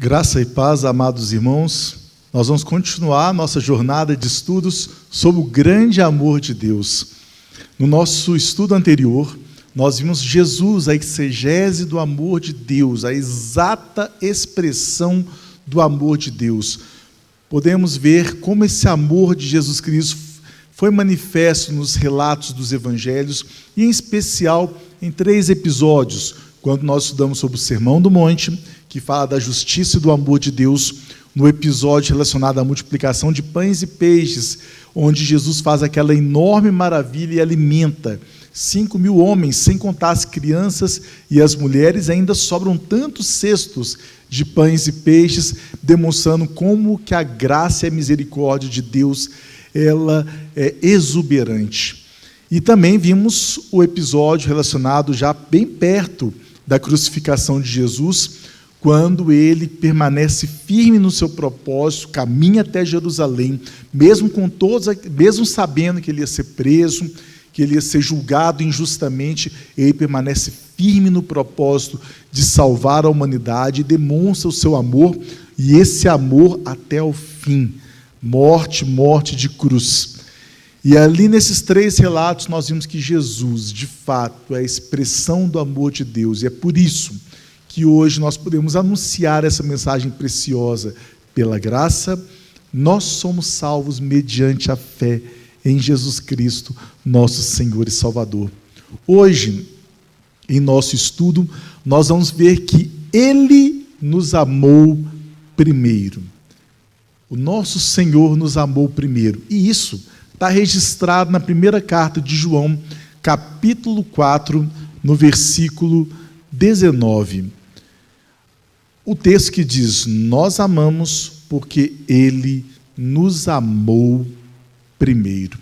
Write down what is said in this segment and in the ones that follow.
Graça e paz, amados irmãos. Nós vamos continuar nossa jornada de estudos sobre o grande amor de Deus. No nosso estudo anterior, nós vimos Jesus, a exegese do amor de Deus, a exata expressão do amor de Deus. Podemos ver como esse amor de Jesus Cristo foi manifesto nos relatos dos evangelhos, e em especial em 3 episódios, quando nós estudamos sobre o Sermão do Monte, que fala da justiça e do amor de Deus, no episódio relacionado à multiplicação de pães e peixes, onde Jesus faz aquela enorme maravilha e alimenta 5.000 homens, sem contar as crianças e as mulheres. Ainda sobram tantos cestos de pães e peixes, demonstrando como que a graça e a misericórdia de Deus, ela é exuberante. E também vimos o episódio relacionado já bem perto da crucificação de Jesus, quando ele permanece firme no seu propósito, caminha até Jerusalém, mesmo sabendo que ele ia ser preso, que ele ia ser julgado injustamente, ele permanece firme no propósito de salvar a humanidade e demonstra o seu amor, e esse amor até o fim, morte de cruz. E ali nesses 3 relatos nós vimos que Jesus, de fato, é a expressão do amor de Deus, e é por isso que hoje nós podemos anunciar essa mensagem preciosa. Pela graça, nós somos salvos mediante a fé em Jesus Cristo, nosso Senhor e Salvador. Hoje, em nosso estudo, nós vamos ver que Ele nos amou primeiro. O nosso Senhor nos amou primeiro. E isso está registrado na primeira carta de João, capítulo 4, no versículo 19. O texto que diz: nós amamos porque Ele nos amou primeiro.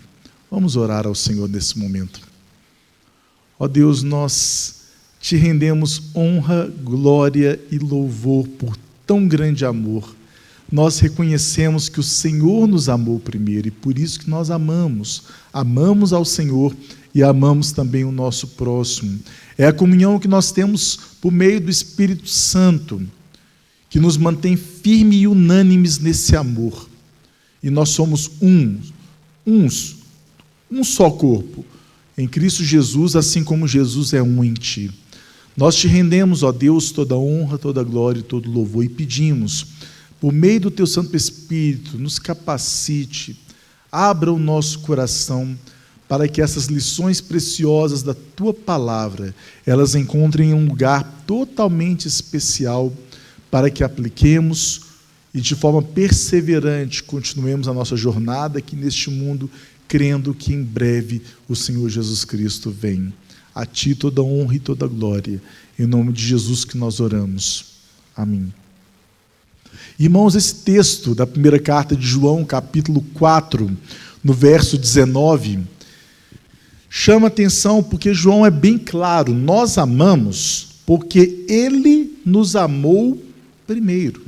Vamos orar ao Senhor nesse momento. Ó Deus, nós te rendemos honra, glória e louvor por tão grande amor. Nós reconhecemos que o Senhor nos amou primeiro, e por isso que nós amamos ao Senhor e amamos também o nosso próximo. É a comunhão que nós temos por meio do Espírito Santo, que nos mantém firmes e unânimes nesse amor. E nós somos um só corpo, em Cristo Jesus, assim como Jesus é um em Ti. Nós te rendemos, ó Deus, toda honra, toda glória e todo louvor, e pedimos, por meio do Teu Santo Espírito, nos capacite, abra o nosso coração, para que essas lições preciosas da Tua Palavra, elas encontrem um lugar totalmente especial, para que apliquemos e de forma perseverante continuemos a nossa jornada aqui neste mundo, crendo que em breve o Senhor Jesus Cristo vem. A Ti toda honra e toda glória, em nome de Jesus que nós oramos. Amém. Irmãos, esse texto da primeira carta de João, capítulo 4, no verso 19, chama atenção porque João é bem claro: nós amamos porque Ele nos amou primeiro.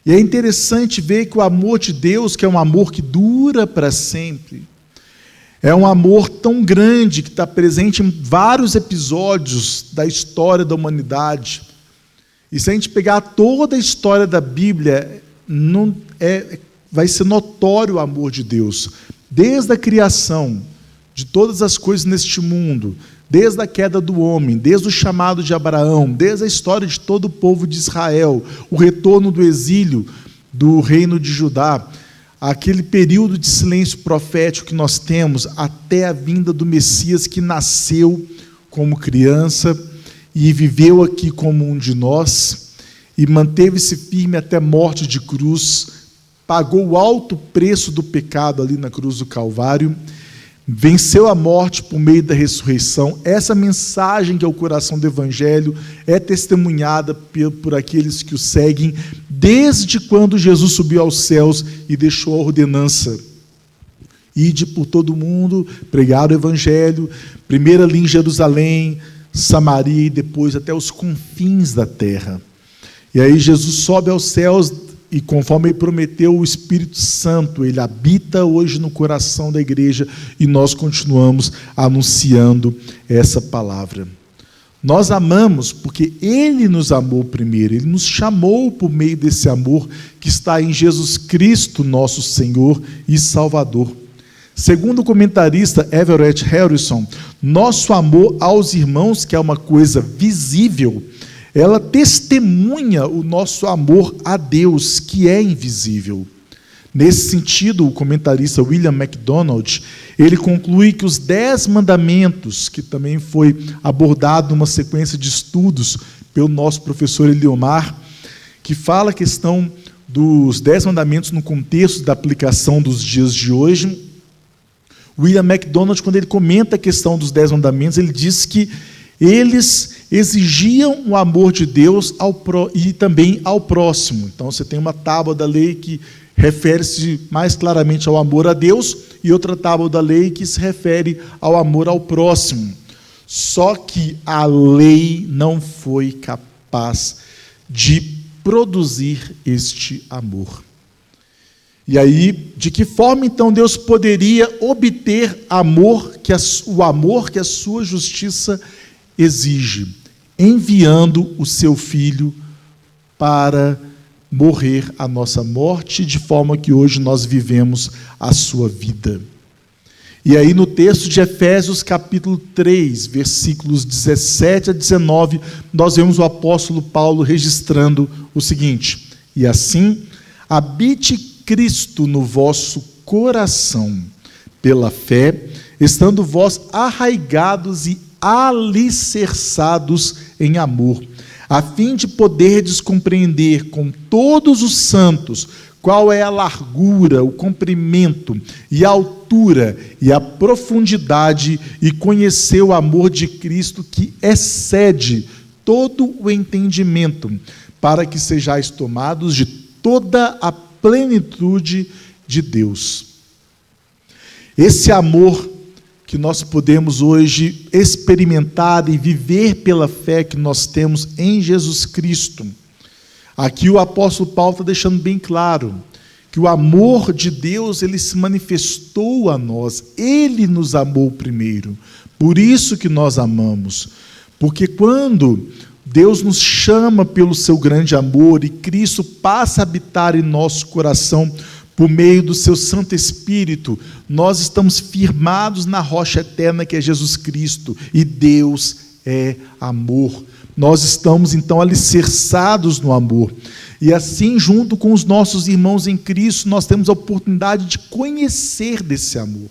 E é interessante ver que o amor de Deus, que é um amor que dura para sempre, é um amor tão grande que está presente em vários episódios da história da humanidade. E se a gente pegar toda a história da Bíblia, vai ser notório o amor de Deus, desde a criação de todas as coisas neste mundo, desde a queda do homem, desde o chamado de Abraão, desde a história de todo o povo de Israel, o retorno do exílio do reino de Judá, aquele período de silêncio profético que nós temos até a vinda do Messias, que nasceu como criança e viveu aqui como um de nós, e manteve-se firme até a morte de cruz, pagou o alto preço do pecado ali na cruz do Calvário, venceu a morte por meio da ressurreição. Essa mensagem, que é o coração do Evangelho, é testemunhada por aqueles que o seguem, desde quando Jesus subiu aos céus e deixou a ordenança: ide por todo o mundo, pregar o Evangelho, primeiro ali em Jerusalém, Samaria e depois até os confins da terra. E aí Jesus sobe aos céus, e conforme Ele prometeu, o Espírito Santo, Ele habita hoje no coração da igreja, e nós continuamos anunciando essa palavra. Nós amamos porque Ele nos amou primeiro, Ele nos chamou por meio desse amor que está em Jesus Cristo, nosso Senhor e Salvador. Segundo o comentarista Everett Harrison, nosso amor aos irmãos, que é uma coisa visível, ela testemunha o nosso amor a Deus, que é invisível. Nesse sentido, o comentarista William MacDonald, ele conclui que os 10 mandamentos, que também foi abordado numa sequência de estudos pelo nosso professor Eliomar, que fala a questão dos 10 mandamentos no contexto da aplicação dos dias de hoje. William MacDonald, quando ele comenta a questão dos 10 mandamentos, ele diz que eles exigiam o amor de Deus e também ao próximo. Então, você tem uma tábua da lei que refere-se mais claramente ao amor a Deus e outra tábua da lei que se refere ao amor ao próximo. Só que a lei não foi capaz de produzir este amor. E aí, de que forma então Deus poderia obter o amor que a sua justiça exige? Enviando o seu Filho para morrer a nossa morte, de forma que hoje nós vivemos a sua vida. E aí no texto de Efésios capítulo 3, versículos 17 a 19, nós vemos o apóstolo Paulo registrando o seguinte: e assim, habite Cristo no vosso coração, pela fé, estando vós arraigados e alicerçados em amor, a fim de poderdes compreender com todos os santos qual é a largura, o comprimento e a altura e a profundidade, e conhecer o amor de Cristo que excede todo o entendimento, para que sejais tomados de toda a plenitude de Deus. Esse amor que nós podemos hoje experimentar e viver pela fé que nós temos em Jesus Cristo. Aqui o apóstolo Paulo está deixando bem claro que o amor de Deus, ele se manifestou a nós, ele nos amou primeiro, por isso que nós amamos, porque quando Deus nos chama pelo seu grande amor e Cristo passa a habitar em nosso coração por meio do seu Santo Espírito, nós estamos firmados na rocha eterna que é Jesus Cristo, e Deus é amor. Nós estamos então alicerçados no amor, e assim, junto com os nossos irmãos em Cristo, nós temos a oportunidade de conhecer desse amor,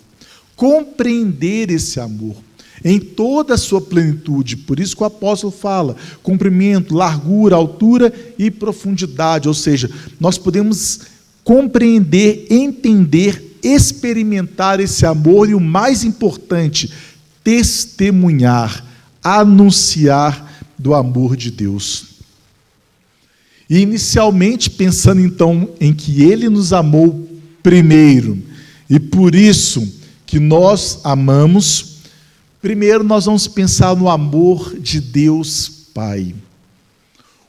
compreender esse amor em toda a sua plenitude. Por isso que o apóstolo fala comprimento, largura, altura e profundidade, ou seja, nós podemos compreender, entender, experimentar esse amor e, o mais importante, testemunhar, anunciar do amor de Deus. E inicialmente, pensando então em que Ele nos amou primeiro, e por isso que nós amamos, primeiro nós vamos pensar no amor de Deus Pai.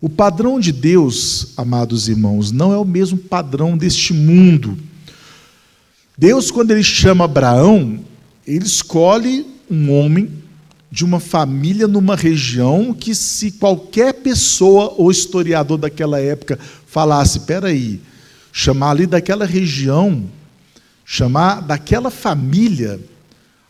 O padrão de Deus, amados irmãos, não é o mesmo padrão deste mundo. Deus, quando Ele chama Abraão, Ele escolhe um homem de uma família numa região que, se qualquer pessoa ou historiador daquela época falasse, espera aí, chamar ali daquela região, chamar daquela família,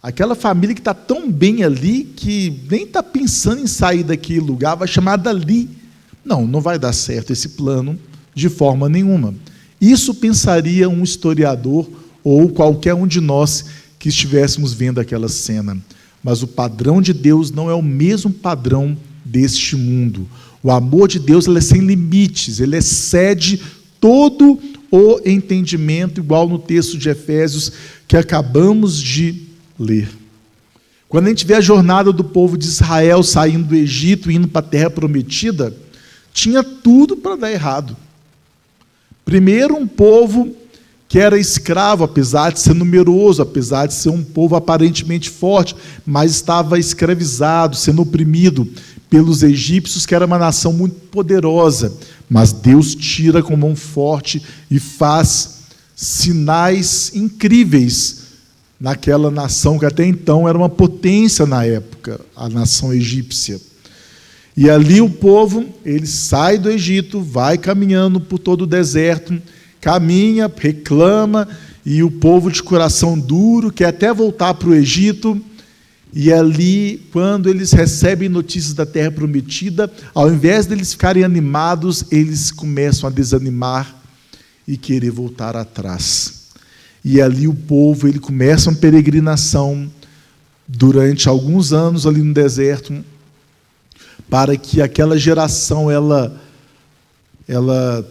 aquela família que está tão bem ali que nem está pensando em sair daquele lugar, vai chamar dali. Não vai dar certo esse plano de forma nenhuma. Isso pensaria um historiador ou qualquer um de nós que estivéssemos vendo aquela cena. Mas o padrão de Deus não é o mesmo padrão deste mundo. O amor de Deus, ele é sem limites, ele excede todo o entendimento, igual no texto de Efésios que acabamos de ler. Quando a gente vê a jornada do povo de Israel saindo do Egito e indo para a terra prometida, tinha tudo para dar errado. Primeiro, um povo que era escravo, apesar de ser numeroso, apesar de ser um povo aparentemente forte, mas estava escravizado, sendo oprimido pelos egípcios, que era uma nação muito poderosa. Mas Deus tira com mão forte e faz sinais incríveis naquela nação que até então era uma potência na época, a nação egípcia. E ali o povo, ele sai do Egito, vai caminhando por todo o deserto, caminha, reclama, e o povo de coração duro quer até voltar para o Egito. E ali, quando eles recebem notícias da terra prometida, ao invés deles ficarem animados, eles começam a desanimar e querer voltar atrás. E ali o povo, ele começa uma peregrinação durante alguns anos ali no deserto, para que aquela geração ela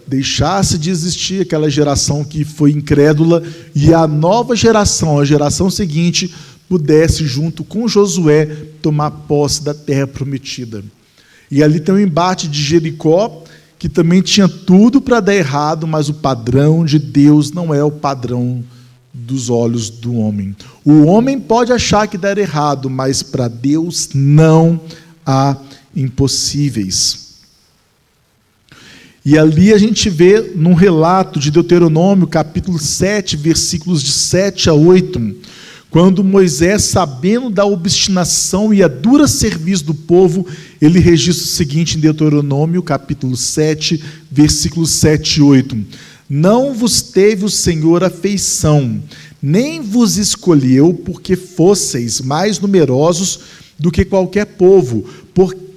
deixasse de existir, aquela geração que foi incrédula, e a nova geração, a geração seguinte, pudesse, junto com Josué, tomar posse da terra prometida. E ali tem o embate de Jericó, que também tinha tudo para dar errado, mas o padrão de Deus não é o padrão dos olhos do homem. O homem pode achar que dar errado, mas para Deus não há impossíveis. E ali a gente vê num relato de Deuteronômio, capítulo 7, versículos de 7 a 8, quando Moisés, sabendo da obstinação e a dura serviço do povo, ele registra o seguinte em Deuteronômio, capítulo 7, versículos 7 e 8. Não vos teve o Senhor afeição, nem vos escolheu porque fosseis mais numerosos do que qualquer povo,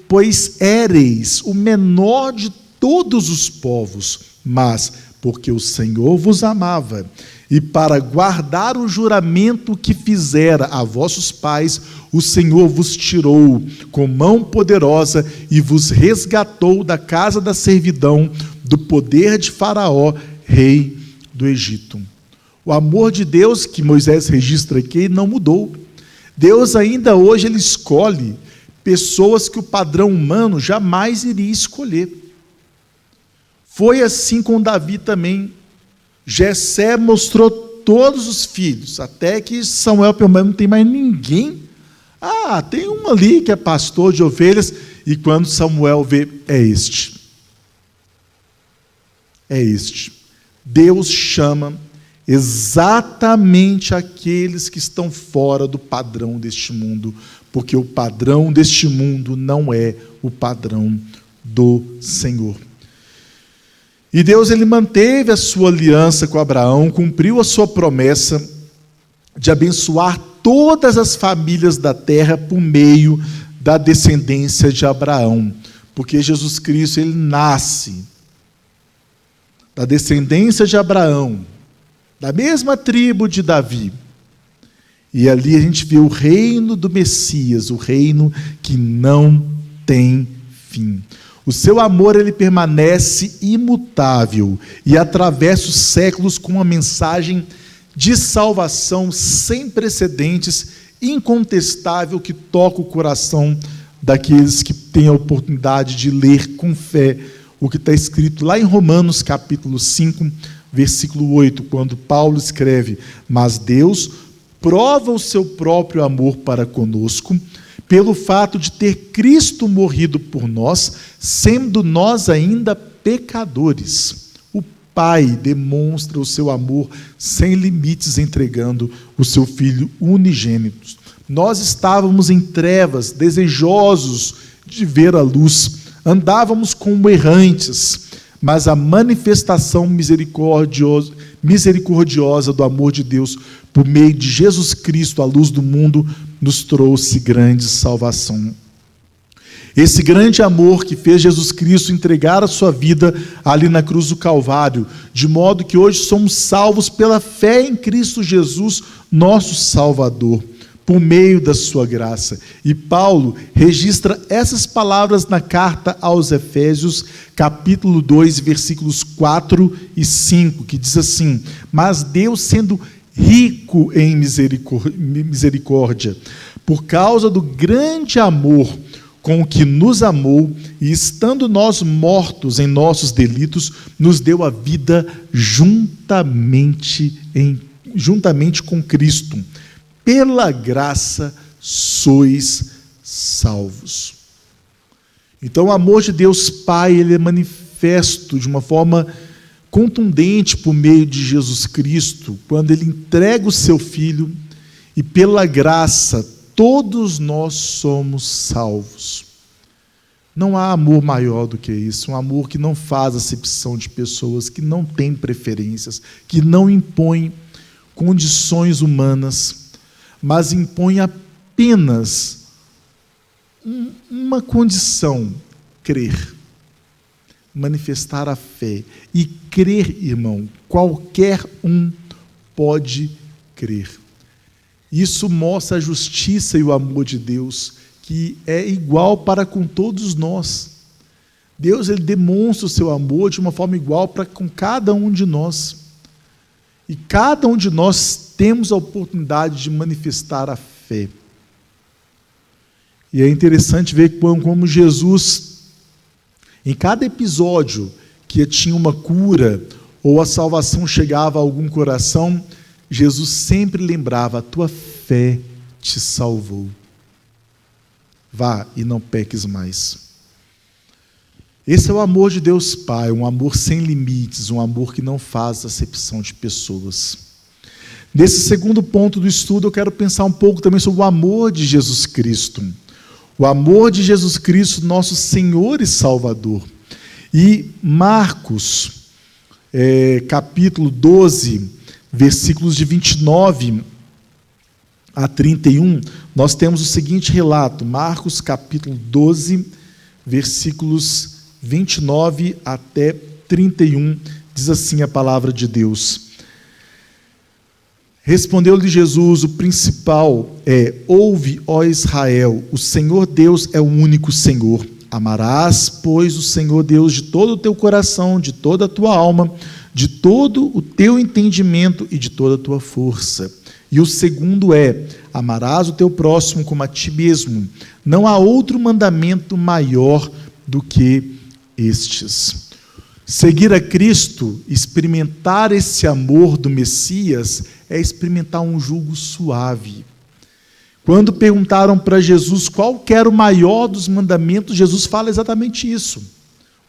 pois éreis o menor de todos os povos, mas porque o Senhor vos amava, e para guardar o juramento que fizera a vossos pais, o Senhor vos tirou com mão poderosa e vos resgatou da casa da servidão, do poder de Faraó, rei do Egito. O amor de Deus que Moisés registra aqui não mudou. Deus ainda hoje ele escolhe pessoas que o padrão humano jamais iria escolher. Foi assim com Davi também. Jessé mostrou todos os filhos, até que Samuel, pelo menos, não tem mais ninguém. Tem um ali que é pastor de ovelhas, e quando Samuel vê, é este. É este. Deus chama exatamente aqueles que estão fora do padrão deste mundo, porque o padrão deste mundo não é o padrão do Senhor. E Deus ele manteve a sua aliança com Abraão, cumpriu a sua promessa de abençoar todas as famílias da terra por meio da descendência de Abraão, porque Jesus Cristo ele nasce da descendência de Abraão, da mesma tribo de Davi. E ali a gente vê o reino do Messias, o reino que não tem fim. O seu amor ele permanece imutável e atravessa os séculos com uma mensagem de salvação sem precedentes, incontestável, que toca o coração daqueles que têm a oportunidade de ler com fé o que está escrito lá em Romanos capítulo 5, versículo 8, quando Paulo escreve: mas Deus prova o seu próprio amor para conosco, pelo fato de ter Cristo morrido por nós, sendo nós ainda pecadores. O Pai demonstra o seu amor sem limites, entregando o seu Filho unigênito. Nós estávamos em trevas, desejosos de ver a luz, andávamos como errantes, mas a manifestação misericordiosa do amor de Deus, por meio de Jesus Cristo, a luz do mundo, nos trouxe grande salvação. Esse grande amor que fez Jesus Cristo entregar a sua vida ali na cruz do Calvário, de modo que hoje somos salvos pela fé em Cristo Jesus, nosso Salvador, por meio da sua graça. E Paulo registra essas palavras na carta aos Efésios, capítulo 2, versículos 4 e 5, que diz assim: mas Deus, sendo rico em misericórdia, por causa do grande amor com que nos amou, e estando nós mortos em nossos delitos, nos deu a vida juntamente com Cristo. Pela graça sois salvos. Então o amor de Deus Pai, ele é manifesto de uma forma contundente por meio de Jesus Cristo, quando ele entrega o seu Filho, e pela graça todos nós somos salvos. Não há amor maior do que isso, um amor que não faz acepção de pessoas, que não tem preferências, que não impõe condições humanas, mas impõe apenas uma condição: crer, manifestar a fé. E crer, irmão, qualquer um pode crer. Isso mostra a justiça e o amor de Deus, que é igual para com todos nós. Deus, ele demonstra o seu amor de uma forma igual para com cada um de nós. E cada um de nós temos a oportunidade de manifestar a fé. E é interessante ver como Jesus, em cada episódio que tinha uma cura ou a salvação chegava a algum coração, Jesus sempre lembrava: a tua fé te salvou. Vá e não peques mais. Esse é o amor de Deus Pai, um amor sem limites, um amor que não faz acepção de pessoas. Nesse segundo ponto do estudo, eu quero pensar um pouco também sobre o amor de Jesus Cristo. O amor de Jesus Cristo, nosso Senhor e Salvador. E Marcos, capítulo 12, versículos de 29 a 31, nós temos o seguinte relato. Marcos, capítulo 12, versículos 29 até 31, diz assim a palavra de Deus. Respondeu-lhe Jesus: o principal ouve, ó Israel, o Senhor Deus é o único Senhor. Amarás, pois, o Senhor Deus de todo o teu coração, de toda a tua alma, de todo o teu entendimento e de toda a tua força. E o segundo amarás o teu próximo como a ti mesmo. Não há outro mandamento maior do que estes. Seguir a Cristo, experimentar esse amor do Messias, é experimentar um jugo suave. Quando perguntaram para Jesus qual que era o maior dos mandamentos, Jesus fala exatamente isso,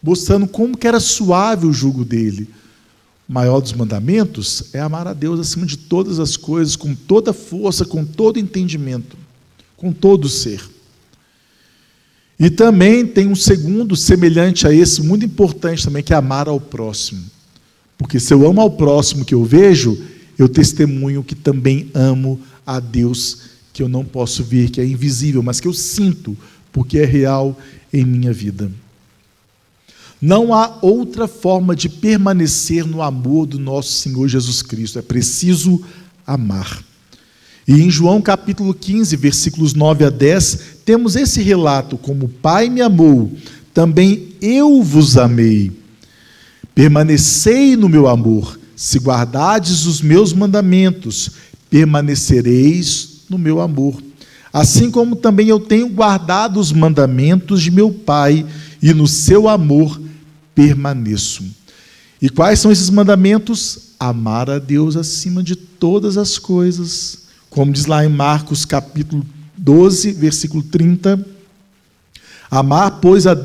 mostrando como que era suave o jugo dele. O maior dos mandamentos é amar a Deus acima de todas as coisas, com toda força, com todo entendimento, com todo o ser. E também tem um segundo semelhante a esse, muito importante também, que é amar ao próximo. Porque se eu amo ao próximo que eu vejo, eu testemunho que também amo a Deus, que eu não posso ver, que é invisível, mas que eu sinto, porque é real em minha vida. Não há outra forma de permanecer no amor do nosso Senhor Jesus Cristo. É preciso amar. E em João capítulo 15, versículos 9 a 10, temos esse relato: como o Pai me amou, também eu vos amei. Permanecei no meu amor. Se guardardes os meus mandamentos, permanecereis no meu amor. Assim como também eu tenho guardado os mandamentos de meu Pai, e no seu amor permaneço. E quais são esses mandamentos? Amar a Deus acima de todas as coisas. Como diz lá em Marcos capítulo 12, versículo 30. Amar, pois, ao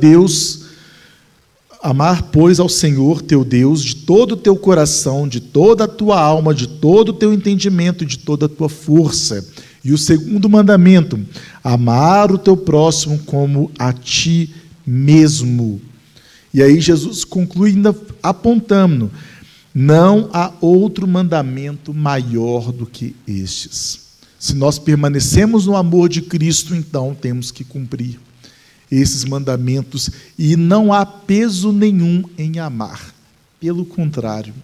Senhor teu Deus de todo o teu coração, de toda a tua alma, de todo o teu entendimento e de toda a tua força. E o segundo mandamento: amar o teu próximo como a ti mesmo. E aí Jesus conclui ainda apontando: não há outro mandamento maior do que estes. Se nós permanecemos no amor de Cristo, então temos que cumprir esses mandamentos, e não há peso nenhum em amar. Pelo contrário,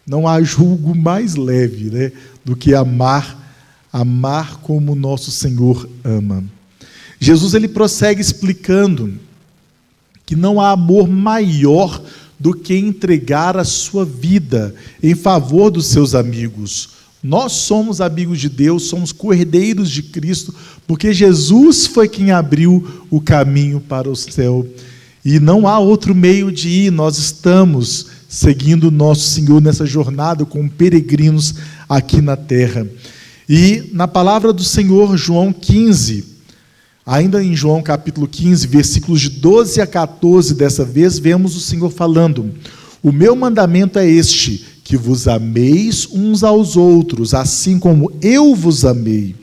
não há julgo mais leve, do que amar como o nosso Senhor ama. Jesus, ele prossegue explicando que não há amor maior do que entregar a sua vida em favor dos seus amigos. Nós somos amigos de Deus, somos co-herdeiros de Cristo, porque Jesus foi quem abriu o caminho para o céu. E não há outro meio de ir, nós estamos seguindo o nosso Senhor nessa jornada como peregrinos aqui na terra. E na palavra do Senhor, João 15, ainda em João capítulo 15, versículos de 12 a 14, dessa vez, vemos o Senhor falando: o meu mandamento é este, que vos ameis uns aos outros, assim como eu vos amei.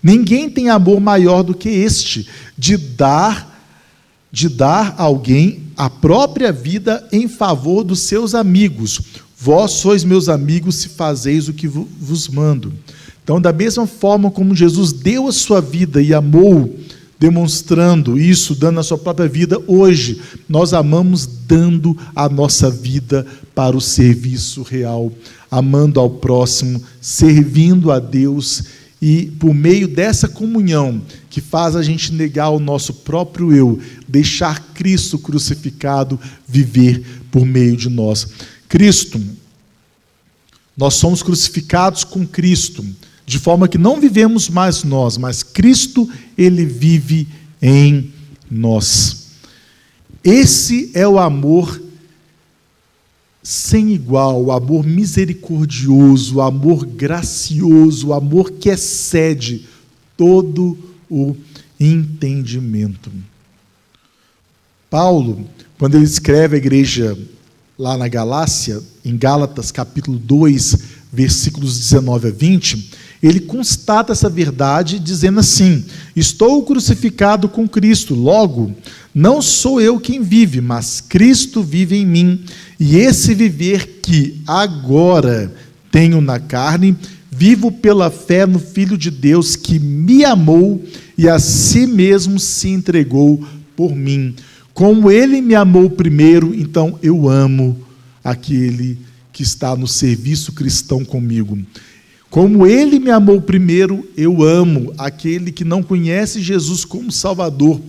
Ninguém tem amor maior do que este, de de dar a alguém a própria vida em favor dos seus amigos. Vós sois meus amigos se fazeis o que vos mando. Então, da mesma forma como Jesus deu a sua vida e amou, demonstrando isso, dando a sua própria vida, hoje nós amamos dando a nossa vida para o serviço real, amando ao próximo, servindo a Deus, e por meio dessa comunhão que faz a gente negar o nosso próprio eu, deixar Cristo crucificado viver por meio de nós. Cristo, nós somos crucificados com Cristo, de forma que não vivemos mais nós, mas Cristo, Ele vive em nós. Esse é o amor sem igual, o amor misericordioso, o amor gracioso, o amor que excede todo o entendimento. Paulo, quando ele escreve à igreja lá na Galácia, em Gálatas capítulo 2, versículos 19 a 20, ele constata essa verdade dizendo assim: estou crucificado com Cristo, logo, não sou eu quem vive, mas Cristo vive em mim, e esse viver que agora tenho na carne, vivo pela fé no Filho de Deus que me amou e a si mesmo se entregou por mim. Como Ele me amou primeiro, então eu amo aquele que está no serviço cristão comigo. Como Ele me amou primeiro, eu amo aquele que não conhece Jesus como Salvador,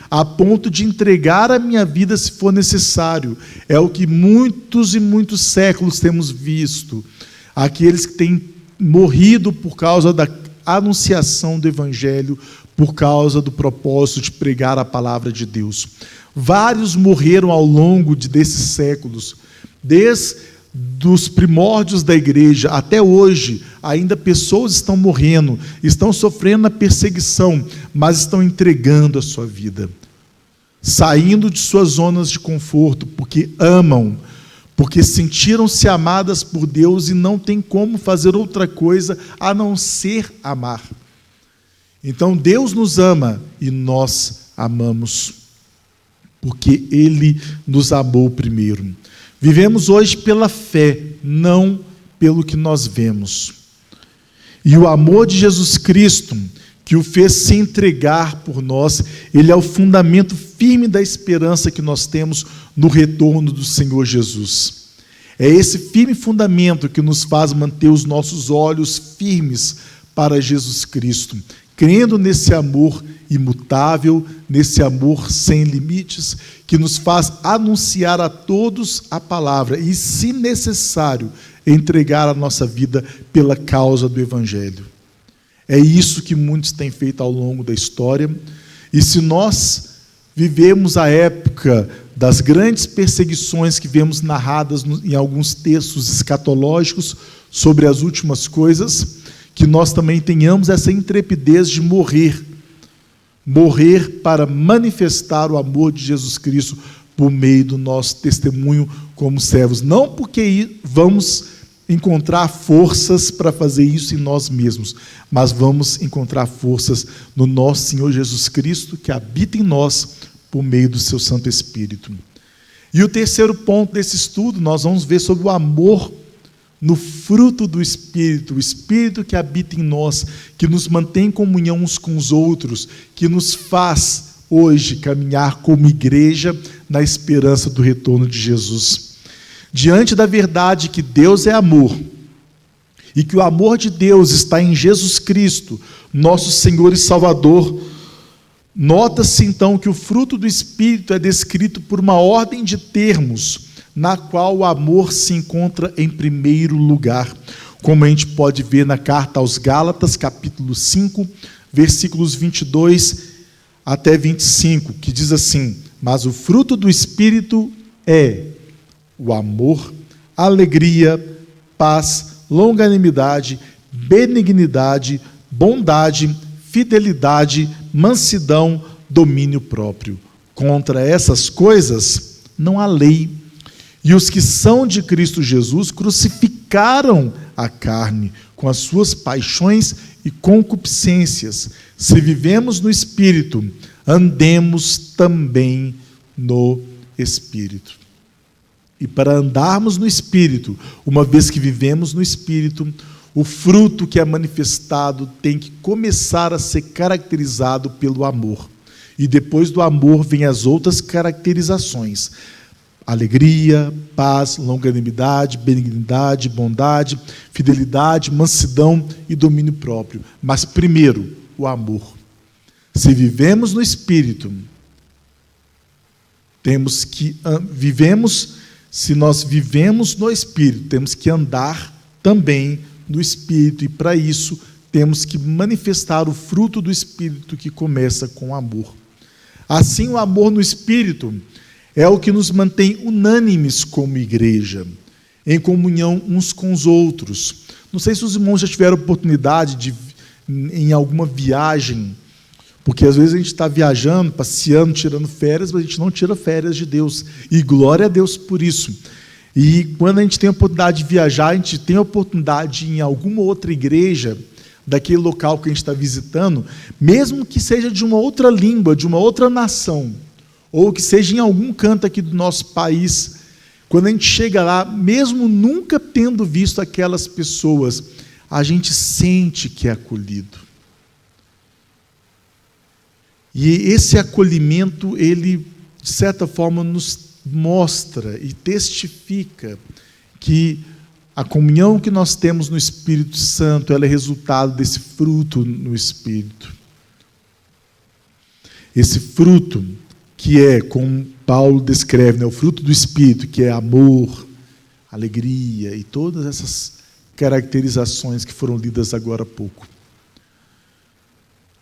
a ponto de entregar a minha vida se for necessário. É o que muitos e muitos séculos temos visto. Aqueles que têm morrido por causa da anunciação do Evangelho, por causa do propósito de pregar a palavra de Deus. Vários morreram ao longo desses séculos, desde dos primórdios da igreja até hoje. Ainda pessoas estão morrendo, estão sofrendo a perseguição, mas estão entregando a sua vida, saindo de suas zonas de conforto, porque amam, porque sentiram-se amadas por Deus e não tem como fazer outra coisa a não ser amar. Então Deus nos ama e nós amamos, porque Ele nos amou primeiro. Vivemos hoje pela fé, não pelo que nós vemos. E o amor de Jesus Cristo, que o fez se entregar por nós, ele é o fundamento firme da esperança que nós temos no retorno do Senhor Jesus. É esse firme fundamento que nos faz manter os nossos olhos firmes para Jesus Cristo, crendo nesse amor imutável, nesse amor sem limites, que nos faz anunciar a todos a palavra e, se necessário, entregar a nossa vida pela causa do Evangelho. É isso que muitos têm feito ao longo da história, e se nós vivemos a época das grandes perseguições que vemos narradas em alguns textos escatológicos sobre as últimas coisas, que nós também tenhamos essa intrepidez de morrer para manifestar o amor de Jesus Cristo por meio do nosso testemunho como servos. Não porque vamos encontrar forças para fazer isso em nós mesmos, mas vamos encontrar forças no nosso Senhor Jesus Cristo, que habita em nós por meio do seu Santo Espírito. E o terceiro ponto desse estudo, nós vamos ver sobre o amor no fruto do Espírito, o Espírito que habita em nós, que nos mantém em comunhão uns com os outros, que nos faz hoje caminhar como igreja na esperança do retorno de Jesus. Diante da verdade que Deus é amor, e que o amor de Deus está em Jesus Cristo, nosso Senhor e Salvador, nota-se então que o fruto do Espírito é descrito por uma ordem de termos, na qual o amor se encontra em primeiro lugar, como a gente pode ver na carta aos Gálatas, capítulo 5, versículos 22 até 25, que diz assim: mas o fruto do Espírito é o amor, alegria, paz, longanimidade, benignidade, bondade, fidelidade, mansidão, domínio próprio. Contra essas coisas não há lei. E os que são de Cristo Jesus crucificaram a carne com as suas paixões e concupiscências. Se vivemos no Espírito, andemos também no Espírito. E para andarmos no Espírito, uma vez que vivemos no Espírito, o fruto que é manifestado tem que começar a ser caracterizado pelo amor. E depois do amor vem as outras caracterizações: alegria, paz, longanimidade, benignidade, bondade, fidelidade, mansidão e domínio próprio. Mas primeiro, o amor. Se vivemos no Espírito, se nós vivemos no Espírito, temos que andar também no Espírito, e para isso temos que manifestar o fruto do Espírito, que começa com amor. Assim, o amor no Espírito é o que nos mantém unânimes como igreja, em comunhão uns com os outros. Não sei se os irmãos já tiveram oportunidade de, em alguma viagem, porque às vezes a gente está viajando, passeando, tirando férias, mas a gente não tira férias de Deus. E glória a Deus por isso. E quando a gente tem a oportunidade de viajar, a gente tem a oportunidade de ir em alguma outra igreja daquele local que a gente está visitando, mesmo que seja de uma outra língua, de uma outra nação, ou que seja em algum canto aqui do nosso país, quando a gente chega lá, mesmo nunca tendo visto aquelas pessoas, a gente sente que é acolhido. E esse acolhimento, ele, de certa forma, nos mostra e testifica que a comunhão que nós temos no Espírito Santo, ela é resultado desse fruto no Espírito. Esse fruto, que é, como Paulo descreve, o fruto do Espírito, que é amor, alegria e todas essas caracterizações que foram lidas agora há pouco.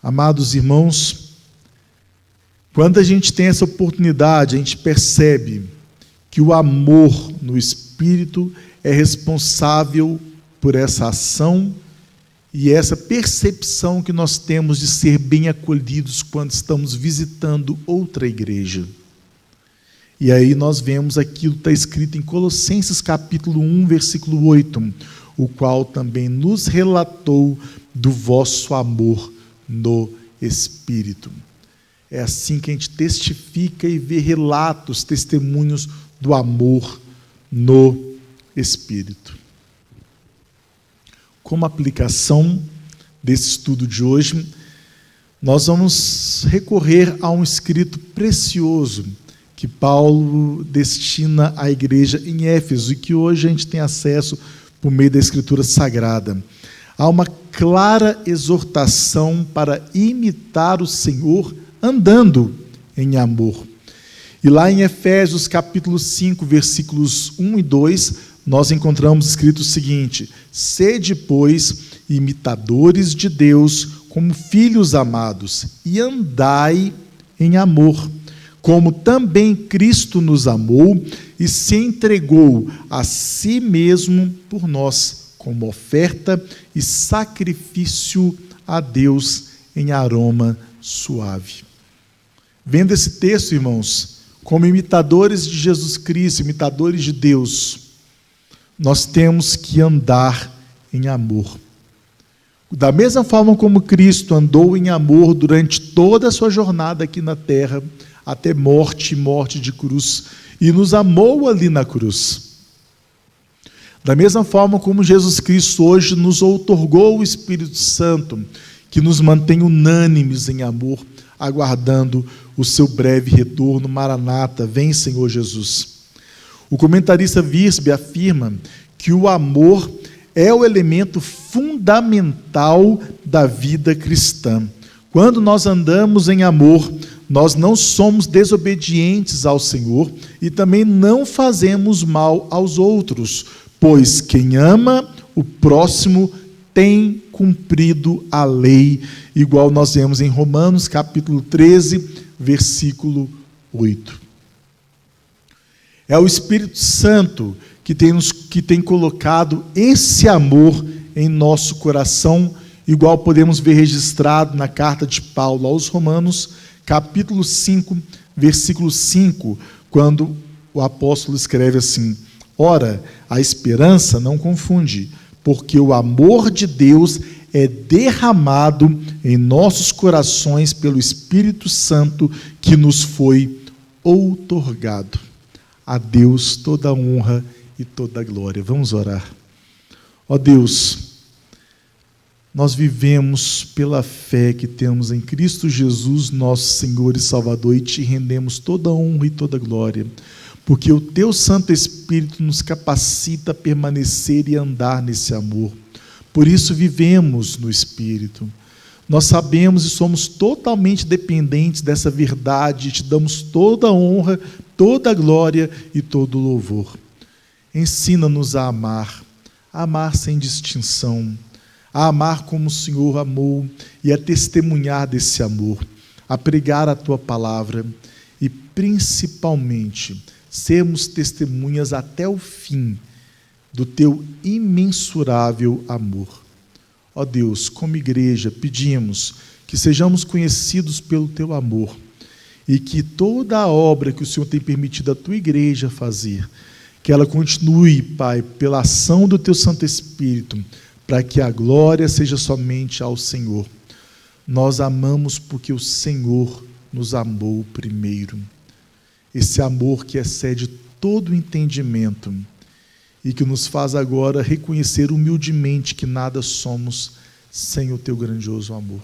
Amados irmãos, quando a gente tem essa oportunidade, a gente percebe que o amor no Espírito é responsável por essa ação e essa percepção que nós temos de ser bem acolhidos quando estamos visitando outra igreja. E aí nós vemos aquilo que está escrito em Colossenses capítulo 1, versículo 8, o qual também nos relatou do vosso amor no Espírito. É assim que a gente testifica e vê relatos, testemunhos do amor no Espírito. Como aplicação desse estudo de hoje, nós vamos recorrer a um escrito precioso que Paulo destina à igreja em Éfeso e que hoje a gente tem acesso por meio da Escritura Sagrada. Há uma clara exortação para imitar o Senhor andando em amor. E lá em Efésios capítulo 5, versículos 1 e 2, nós encontramos escrito o seguinte: sede, pois, imitadores de Deus como filhos amados, e andai em amor, como também Cristo nos amou e se entregou a si mesmo por nós, como oferta e sacrifício a Deus em aroma suave. Vendo esse texto, irmãos, como imitadores de Jesus Cristo, imitadores de Deus, nós temos que andar em amor. Da mesma forma como Cristo andou em amor durante toda a sua jornada aqui na terra, até morte de cruz, e nos amou ali na cruz. Da mesma forma como Jesus Cristo hoje nos outorgou o Espírito Santo, que nos mantém unânimes em amor, aguardando o seu breve retorno. Maranata, vem Senhor Jesus. O comentarista Wiersbe afirma que o amor é o elemento fundamental da vida cristã. Quando nós andamos em amor, nós não somos desobedientes ao Senhor e também não fazemos mal aos outros, pois quem ama o próximo tem cumprido a lei, igual nós vemos em Romanos capítulo 13, versículo 8. É o Espírito Santo que tem colocado esse amor em nosso coração, igual podemos ver registrado na carta de Paulo aos Romanos, capítulo 5, versículo 5, quando o apóstolo escreve assim: ora, a esperança não confunde, porque o amor de Deus é derramado em nossos corações pelo Espírito Santo que nos foi outorgado. A Deus toda a honra e toda a glória. Vamos orar. Ó Deus, nós vivemos pela fé que temos em Cristo Jesus, nosso Senhor e Salvador, e te rendemos toda a honra e toda a glória, porque o teu Santo Espírito nos capacita a permanecer e andar nesse amor. Por isso vivemos no Espírito. Nós sabemos e somos totalmente dependentes dessa verdade, e te damos toda a honra, toda a glória e todo o louvor. Ensina-nos a amar sem distinção, a amar como o Senhor amou e a testemunhar desse amor, a pregar a tua palavra e, principalmente, sermos testemunhas até o fim do teu imensurável amor. Ó Deus, como igreja, pedimos que sejamos conhecidos pelo teu amor e que toda a obra que o Senhor tem permitido a tua igreja fazer, que ela continue, Pai, pela ação do teu Santo Espírito, para que a glória seja somente ao Senhor. Nós amamos porque o Senhor nos amou primeiro. Esse amor que excede todo o entendimento e que nos faz agora reconhecer humildemente que nada somos sem o teu grandioso amor.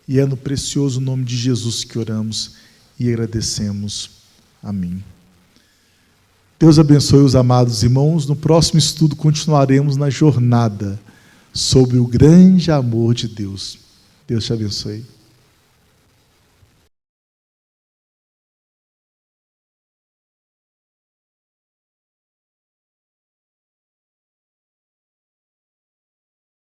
E é no precioso nome de Jesus que oramos e agradecemos. Amém. Deus abençoe os amados irmãos. No próximo estudo continuaremos na jornada sobre o grande amor de Deus. Deus te abençoe.